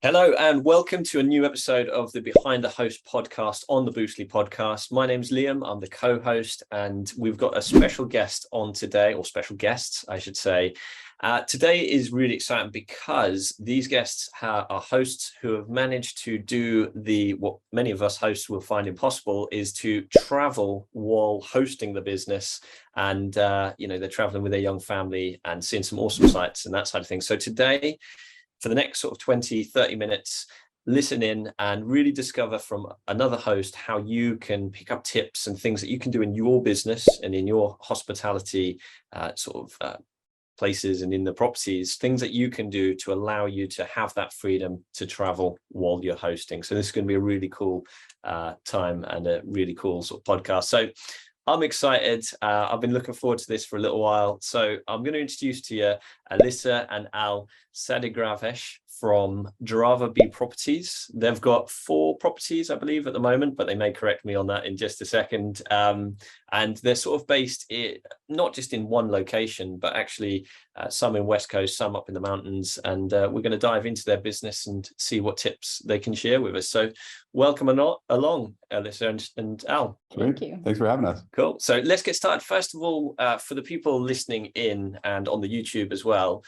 Hello and welcome to a new episode of the Behind the Host podcast on the Boostly podcast. My name's Liam, I'm the co-host, and we've got a special guest on today, or special guests, I should say. Today is really exciting because these guests are hosts who have managed to do what many of us hosts will find impossible, is to travel while hosting the business. And, they're traveling with their young family and seeing some awesome sights and that side of things. So today, for the next sort of 20-30 minutes, listen in and really discover from another host how you can pick up tips and things that you can do in your business and in your hospitality places and in the properties, things that you can do to allow you to have that freedom to travel while you're hosting. So this is going to be a really cool time and a really cool sort of podcast. So I'm excited. I've been looking forward to this for a little while. So I'm going to introduce to you Alyssa and Al Sedighravesh from Sedighravesh Properties. They've got 4 properties, I believe, at the moment, but they may correct me on that in just a second. And they're sort of based not just in one location, but actually some in West Coast, some up in the mountains. And we're going to dive into their business and see what tips they can share with us. So welcome along, Alyssa and Al. Thank you. Thanks for having us. Cool. So let's get started. First of all, for the people listening in and on the YouTube as well,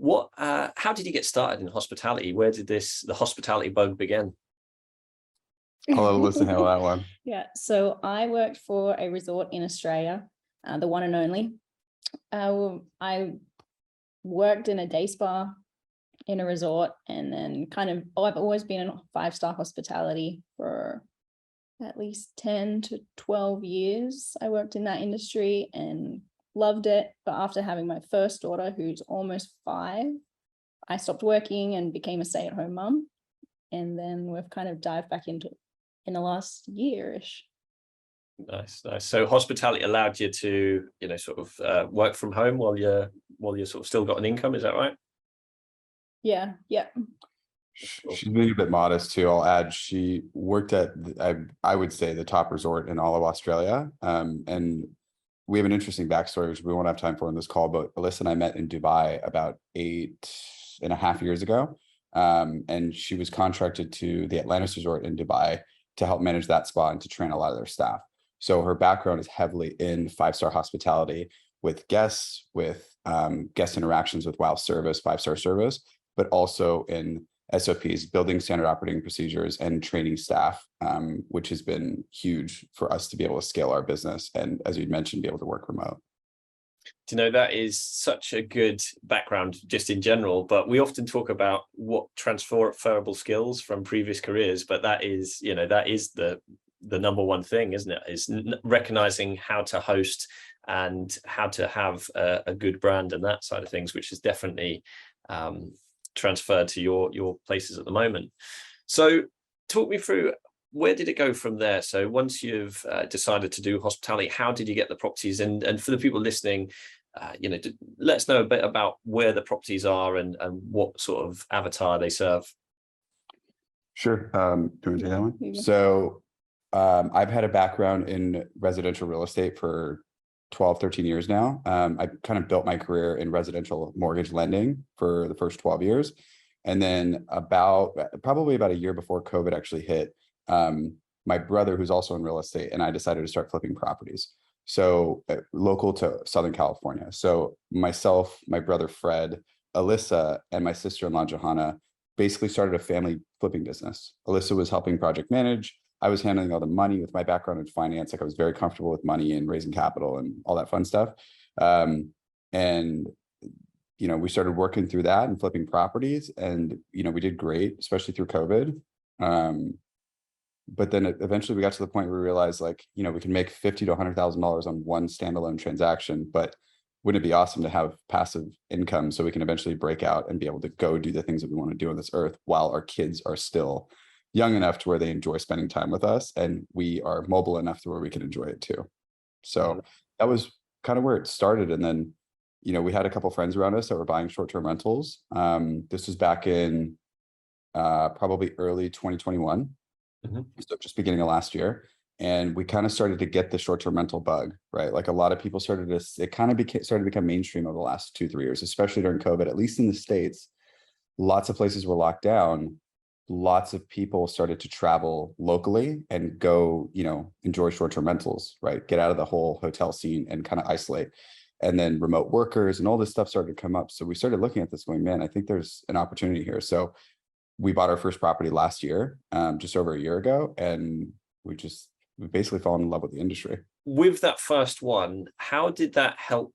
how did you get started in hospitality? Where did the hospitality bug begin? I'll let Alyssa handle that one. Yeah, so I worked for a resort in Australia, the one and only. I worked in a day spa in a resort, and then I've always been in 5-star hospitality for at least 10 to 12 years. I worked in that industry and loved it. But after having my first daughter, who's almost 5, I stopped working and became a stay-at-home mum. And then we've kind of dived back into it in the last year-ish. Nice. So hospitality allowed you to, work from home while you're sort of still got an income. Is that right? Yeah. She's being a bit modest too. I'll add, she worked at, I would say, the top resort in all of Australia. And we have an interesting backstory, which we won't have time for in this call, but Alyssa and I met in Dubai about 8.5 years ago. And she was contracted to the Atlantis Resort in Dubai to help manage that spa and to train a lot of their staff. So her background is heavily in 5-star hospitality with guests, with guest interactions with WOW service, 5-star service, but also in SOPs, building standard operating procedures and training staff, which has been huge for us to be able to scale our business. And as you'd mentioned, be able to work remote. Do you know, that is such a good background just in general, but we often talk about what transferable skills from previous careers, but that is the number one thing, isn't it? Is recognizing how to host and how to have a good brand and that side of things, which is definitely transferred to your places at the moment. So talk me through, where did it go from there? So once you've decided to do hospitality, how did you get the properties? And for the people listening, let us know a bit about where the properties are and what sort of avatar they serve. Sure. Do you want to take that one? So I've had a background in residential real estate for 12, 13 years now. I kind of built my career in residential mortgage lending for the first 12 years. And then probably about a year before COVID actually hit, my brother, who's also in real estate, and I decided to start flipping properties. So local to Southern California. So myself, my brother, Fred, Alyssa, and my sister-in-law, Johanna, basically started a family flipping business. Alyssa was helping project manage. I was handling all the money with my background in finance. Like, I was very comfortable with money and raising capital and all that fun stuff. We started working through that and flipping properties, and, we did great, especially through COVID. But then eventually we got to the point where we realized, we can make $50,000 to $100,000 on one standalone transaction, but wouldn't it be awesome to have passive income so we can eventually break out and be able to go do the things that we want to do on this earth while our kids are still young enough to where they enjoy spending time with us, and we are mobile enough to where we can enjoy it too. So that was kind of where it started. And then, we had a couple friends around us that were buying short-term rentals. This was back in probably early 2021. So just beginning of last year. And we kind of started to get the short-term rental bug, right? Like, a lot of people started to become mainstream over the last 2-3 years, especially during COVID, at least in the States. Lots of places were locked down. lots of people started to travel locally and go, enjoy short-term rentals, right? Get out of the whole hotel scene and kind of isolate. And then remote workers and all this stuff started to come up. So we started looking at this going, man, I think there's an opportunity here. So we bought our first property last year, just over a year ago. And we basically fallen in love with the industry. With that first one, how did that help,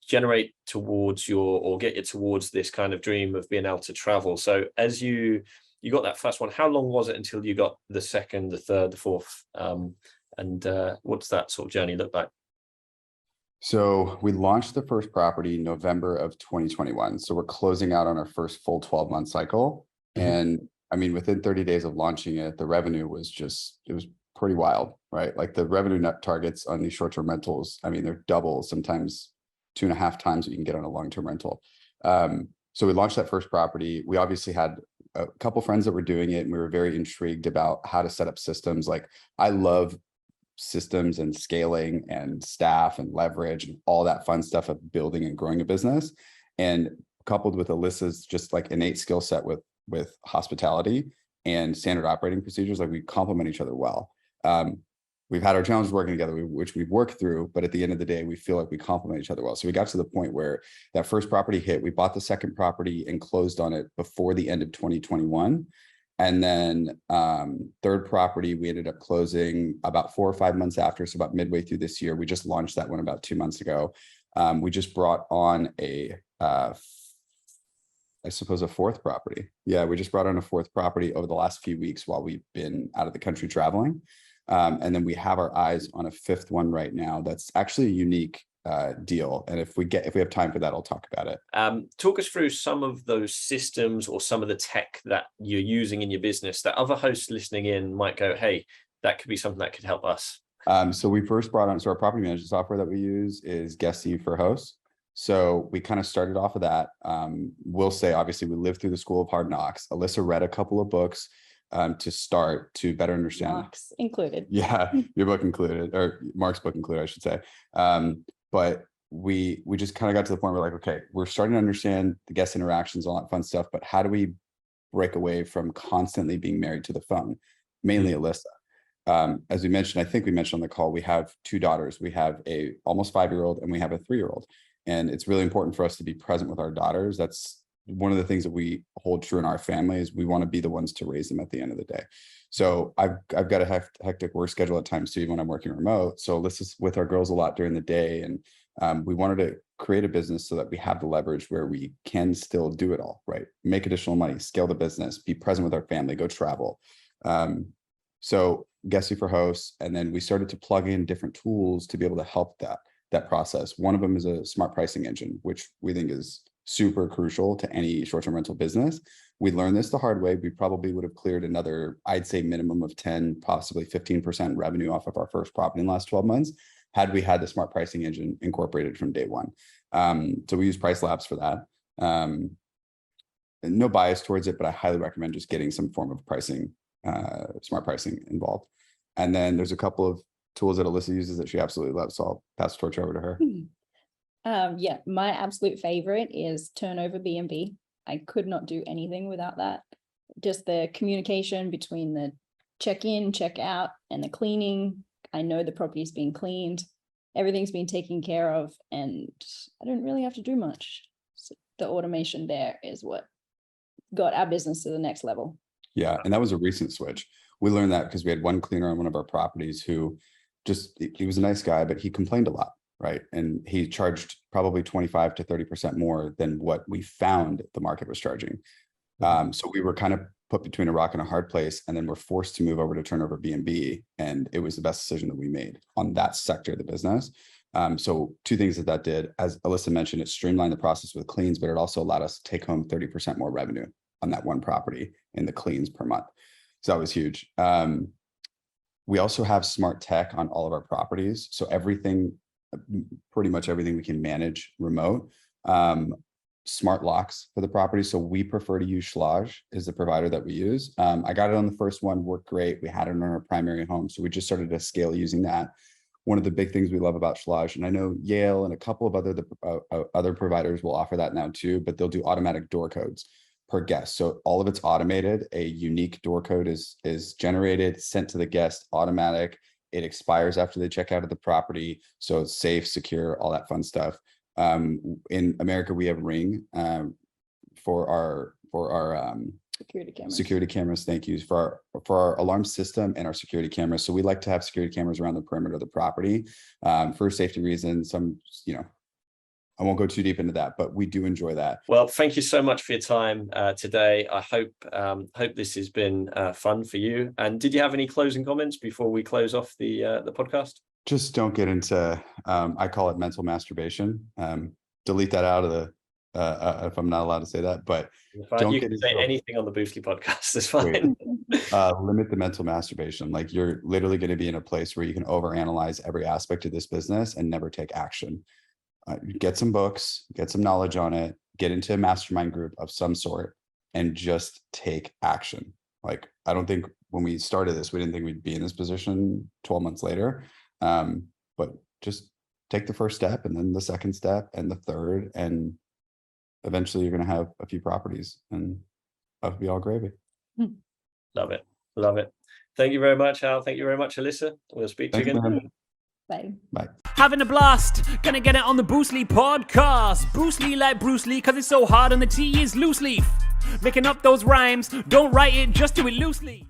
generate towards or get you towards this kind of dream of being able to travel? So as you got that first one, how long was it until you got the second, the third, the fourth? And what's that sort of journey look like? So we launched the first property November of 2021. So we're closing out on our first full 12-month cycle. Mm-hmm. And I mean, within 30 days of launching it, the revenue was it was pretty wild, right? Like the revenue net targets on these short-term rentals, I mean, they're double, sometimes 2.5 times what you can get on a long-term rental. So we launched that first property. We obviously had a couple friends that were doing it, and we were very intrigued about how to set up systems. Like, I love systems and scaling and staff and leverage and all that fun stuff of building and growing a business. And coupled with Alyssa's just like innate skill set with hospitality and standard operating procedures, like we complement each other well. We've had our challenges working together, which we've worked through, but at the end of the day, we feel like we complement each other well. So we got to the point where that first property hit, we bought the second property and closed on it before the end of 2021. And then third property, we ended up closing about 4 or 5 months after. So about midway through this year, we just launched that one about 2 months ago. We just brought on I suppose a fourth property. Yeah, we just brought on a fourth property over the last few weeks while we've been out of the country traveling. And then we have our eyes on a fifth one right now. That's actually a unique deal. And if we have time for that, I'll talk about it. Talk us through some of those systems or some of the tech that you're using in your business that other hosts listening in might go, hey, that could be something that could help us. So we first brought on, our property management software that we use is Guesty for Hosts. So we kind of started off of that. We'll say, obviously, we lived through the school of hard knocks. Alyssa read a couple of books to start to better understand. Mark's included. Yeah, your book included, or Mark's book included, I should say. But we just kind of got to the point where, like, okay, we're starting to understand the guest interactions, all that fun stuff, but how do we break away from constantly being married to the phone? Mainly Alyssa. As we mentioned, I think we mentioned on the call, we have 2 daughters. We have a almost 5-year-old and we have a 3-year-old. And it's really important for us to be present with our daughters. That's one of the things that we hold true in our family, is we want to be the ones to raise them at the end of the day. So I've got a hectic work schedule at times too, even when I'm working remote. So Alyssa's with our girls a lot during the day. And we wanted to create a business so that we have the leverage where we can still do it all, right? Make additional money, scale the business, be present with our family, go travel. So Guesty for Hosts. And then we started to plug in different tools to be able to help that process. One of them is a smart pricing engine, which we think is super crucial to any short-term rental business. We learned this the hard way. We probably would have cleared another, I'd say, minimum of 10, possibly 15% revenue off of our first property in the last 12 months, had we had the smart pricing engine incorporated from day one. So we use Price Labs for that. No bias towards it, but I highly recommend just getting some form of pricing, smart pricing involved. And then there's a couple of tools that Alyssa uses that she absolutely loves. So I'll pass the torch over to her. Yeah, my absolute favorite is Turnover B&B. I could not do anything without that. Just the communication between the check-in, check-out, and the cleaning. I know the property's been cleaned, everything's been taken care of, and I don't really have to do much. So the automation there is what got our business to the next level. Yeah, and that was a recent switch. We learned that because we had one cleaner on one of our properties who he was a nice guy, but he complained a lot, right? And he charged probably 25 to 30% more than what we found the market was charging. So we were kind of put between a rock and a hard place, and then we're forced to move over to Turnover B&B, and it was the best decision that we made on that sector of the business. So 2 things that did, as Alyssa mentioned, it streamlined the process with cleans, but it also allowed us to take home 30% more revenue on that one property in the cleans per month. So that was huge. We also have smart tech on all of our properties. So pretty much everything we can manage remote. Smart locks for the property. So we prefer to use Schlage is the provider that we use. I got it on the first one, worked great. We had it on our primary home. So we just started to scale using that. One of the big things we love about Schlage, and I know Yale and a couple of other providers will offer that now too, but they'll do automatic door codes. per guest. So all of it's automated. A unique door code is generated, sent to the guest, automatic. It expires after they check out of the property. So it's safe, secure, all that fun stuff. In America, we have Ring for our security cameras. Thank you for our alarm system and our security cameras. So we like to have security cameras around the perimeter of the property for safety reasons. I won't go too deep into that, but we do enjoy that. Well, thank you so much for your time today. I hope this has been fun for you. And did you have any closing comments before we close off the podcast? Just don't get into, I call it mental masturbation. Delete that out of the, if I'm not allowed to say that, but don't you get can say anything on the Boostly podcast. It's fine. Limit the mental masturbation. Like, you're literally going to be in a place where you can overanalyze every aspect of this business and never take action. Get some books, get some knowledge on it, get into a mastermind group of some sort, and just take action. Like, I don't think when we started this, we didn't think we'd be in this position 12 months later. But just take the first step, and then the second step, and the third, and eventually you're going to have a few properties, and that'll be all gravy. Love it. Love it. Thank you very much, Al. Thank you very much, Alyssa. We'll speak to you again. Man. Bye. Bye. Having a blast, gonna get it on the Boostly podcast. Boostly like Bruce Lee, cause it's so hard and the T is loose leaf. Making up those rhymes, don't write it, just do it loosely.